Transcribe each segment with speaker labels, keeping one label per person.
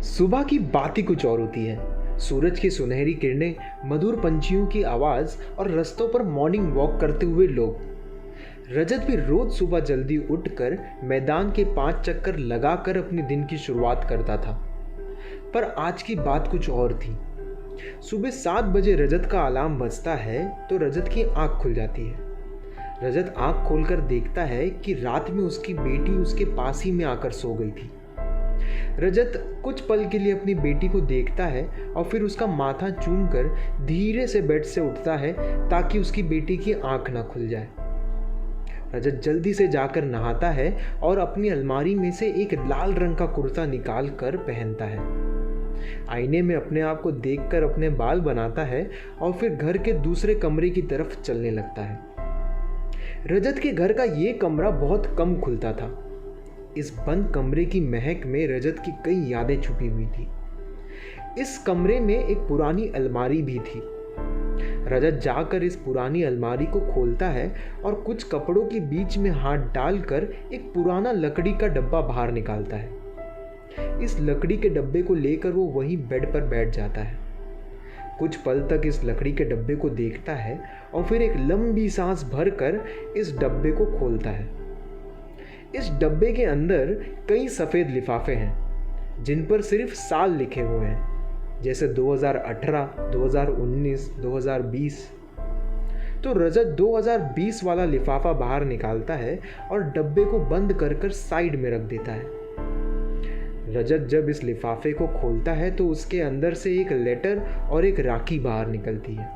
Speaker 1: सुबह की बात ही कुछ और होती है। सूरज की सुनहरी किरणें, मधुर पंछियों की आवाज़ और रास्तों पर मॉर्निंग वॉक करते हुए लोग। रजत भी रोज सुबह जल्दी उठकर मैदान के 5 चक्कर लगाकर अपने दिन की शुरुआत करता था। पर आज की बात कुछ और थी। सुबह 7 बजे रजत का अलार्म बजता है तो रजत की आंख खुल जाती है। रजत आंख खोलकर देखता है कि रात में उसकी बेटी उसके पास ही में आकर सो गई थी। रजत कुछ पल के लिए अपनी बेटी को देखता है और फिर उसका माथा चूमकर धीरे से बेड से उठता है ताकि उसकी बेटी की आंख ना खुल जाए। रजत जल्दी से जाकर नहाता है और अपनी अलमारी में से एक लाल रंग का कुर्ता निकाल कर पहनता है। आईने में अपने आप को देखकर अपने बाल बनाता है और फिर घर के दूसरे कमरे की तरफ चलने लगता है। रजत के घर का ये कमरा बहुत कम खुलता था। इस बंद कमरे की महक में रजत की कई यादें छुपी हुई थी। इस कमरे में एक पुरानी अलमारी भी थी। रजत जाकर इस पुरानी अलमारी को खोलता है और कुछ कपड़ों के बीच में हाथ डालकर एक पुराना लकड़ी का डब्बा बाहर निकालता है। इस लकड़ी के डब्बे को लेकर वो वहीं बेड पर बैठ जाता है। कुछ पल तक इस लकड़ी के डब्बे को देखता है और फिर एक लंबी सांस भरकर इस डब्बे को खोलता है। इस डब्बे के अंदर कई सफ़ेद लिफाफे हैं जिन पर सिर्फ साल लिखे हुए हैं, जैसे 2018, 2019, 2020। तो रजत 2020 वाला लिफाफा बाहर निकालता है और डब्बे को बंद कर कर साइड में रख देता है। रजत जब इस लिफाफे को खोलता है तो उसके अंदर से एक लेटर और एक राखी बाहर निकलती है।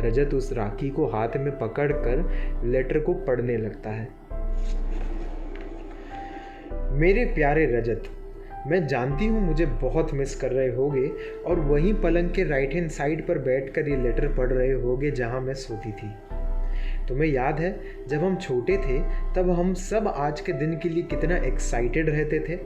Speaker 1: रजत उस राखी को हाथ में पकड़कर लेटर को पढ़ने लगता है। मेरे प्यारे रजत, मैं जानती हूँ मुझे बहुत मिस कर रहे होगे और वहीं पलंग के राइट हैंड साइड पर बैठकर ये लेटर पढ़ रहे होगे जहाँ मैं सोती थी। तुम्हें याद है जब हम छोटे थे तब हम सब आज के दिन के लिए कितना एक्साइटेड रहते थे।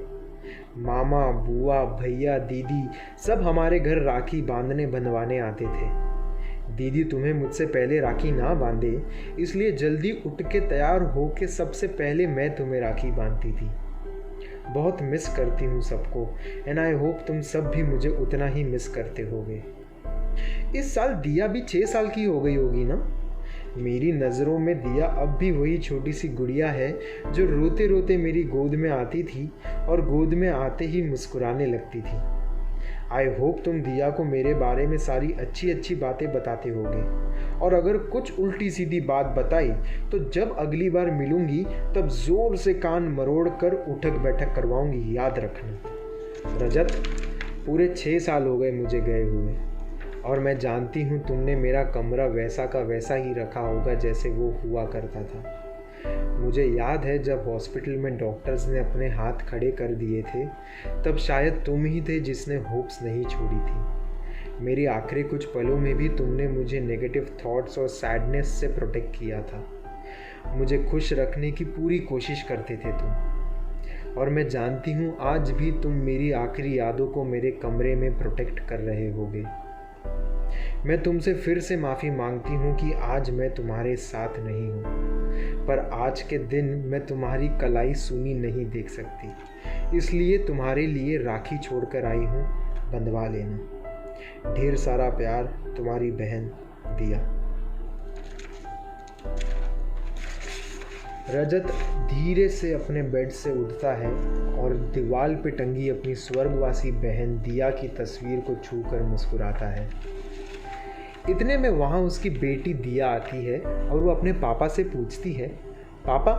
Speaker 1: मामा, बुआ, भैया, दीदी सब हमारे घर राखी बांधने बंधवाने आते थे। दीदी तुम्हें मुझसे पहले राखी ना बांधे इसलिए जल्दी उठ के तैयार हो के सबसे पहले मैं तुम्हें राखी बांधती थी। बहुत मिस करती हूँ सबको एंड आई होप तुम सब भी मुझे उतना ही मिस करते होगे। इस साल दिया भी 6 साल की हो गई होगी ना। मेरी नज़रों में दिया अब भी वही छोटी सी गुड़िया है जो रोते रोते मेरी गोद में आती थी और गोद में आते ही मुस्कुराने लगती थी। आई होप तुम दिया को मेरे बारे में सारी अच्छी अच्छी बातें बताते होगे और अगर कुछ उल्टी सीधी बात बताई तो जब अगली बार मिलूंगी तब ज़ोर से कान मरोड़ कर उठक बैठक करवाऊंगी, याद रखना। रजत, पूरे 6 साल हो गए मुझे गए हुए और मैं जानती हूँ तुमने मेरा कमरा वैसा का वैसा ही रखा होगा जैसे वो हुआ करता था। मुझे याद है जब हॉस्पिटल में डॉक्टर्स ने अपने हाथ खड़े कर दिए थे तब शायद तुम ही थे जिसने होप्स नहीं छोड़ी थी। मेरी आखिरी कुछ पलों में भी तुमने मुझे नेगेटिव थॉट्स और सैडनेस से प्रोटेक्ट किया था। मुझे खुश रखने की पूरी कोशिश करते थे तुम और मैं जानती हूँ आज भी तुम मेरी आखिरी यादों को मेरे कमरे में प्रोटेक्ट कर रहे होगे। मैं तुमसे फिर से माफ़ी मांगती हूँ कि आज मैं तुम्हारे साथ नहीं हूँ, पर आज के दिन मैं तुम्हारी कलाई सूनी नहीं देख सकती, इसलिए तुम्हारे लिए राखी छोड़कर आई हूँ, बंधवा लेना। ढेर सारा प्यार, तुम्हारी बहन दिया। रजत धीरे से अपने बेड से उठता है और दीवार पे टंगी अपनी स्वर्गवासी बहन दिया की तस्वीर को छूकर मुस्कुराता है। इतने में वहाँ उसकी बेटी दिया आती है और वो अपने पापा से पूछती है, पापा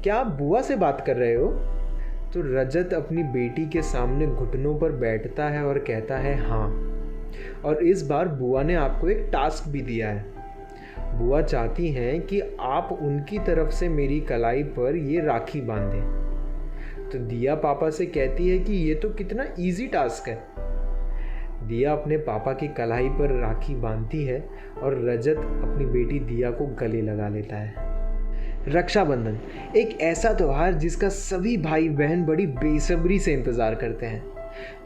Speaker 1: क्या आप बुआ से बात कर रहे हो? तो रजत अपनी बेटी के सामने घुटनों पर बैठता है और कहता है हाँ, और इस बार बुआ ने आपको एक टास्क भी दिया है। बुआ चाहती हैं कि आप उनकी तरफ से मेरी कलाई पर ये राखी बांधें। तो दिया पापा से कहती है कि ये तो कितना इजी टास्क है। दिया अपने पापा की कलाई पर राखी बांधती है और रजत अपनी बेटी दिया को गले लगा लेता है। रक्षाबंधन एक ऐसा त्यौहार जिसका सभी भाई बहन बड़ी बेसब्री से इंतज़ार करते हैं।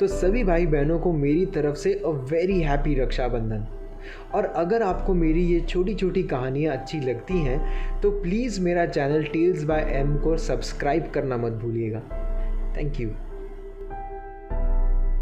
Speaker 1: तो सभी भाई बहनों को मेरी तरफ से अ वेरी हैप्पी रक्षाबंधन। और अगर आपको मेरी ये छोटी छोटी कहानियाँ अच्छी लगती हैं तो प्लीज़ मेरा चैनल टेल्स बाय एम को सब्सक्राइब करना मत भूलिएगा। Thank you.